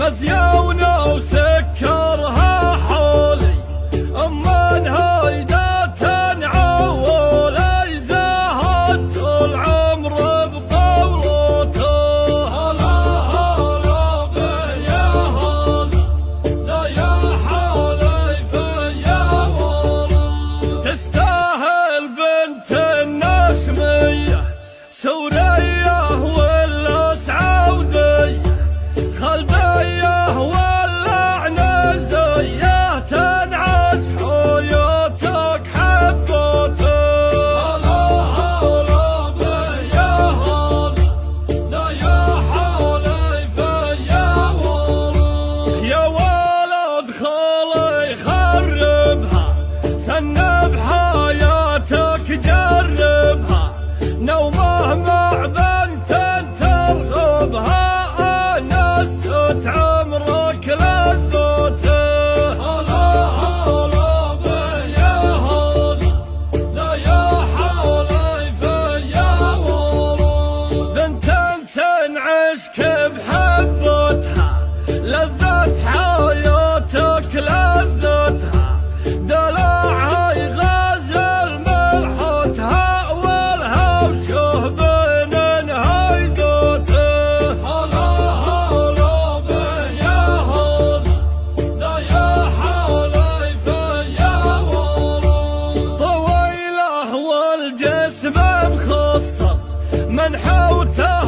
غزيونا وسكرها حولي، أما هيدا تنعولي زهد العمر بقولته. هلا هلا بيا هلا، لا يا حالي فيا والله. تستاهل بنت النشمية سورية ولا سعودية، خلدية ولا عنزية، تنعش حياتك حبته. هلا هلا بيا هلا، لا يا حالي فيا والله. يا ولد خالي خربها، ثنى بحياتك جربها، نومه مع بنت ترغبها، نست عمرك لذته. هلا هلا بيا هلا، لا يا حالي فيا والله. بنت تنعشك بحبتها، لذت حياتك لذتها، دلعي غزل ملحتها، والهوشه بين هيدته. هلا هلا بيا هلا، لا يا حالي فيا والله. طويله والجسم مخصر، من حوته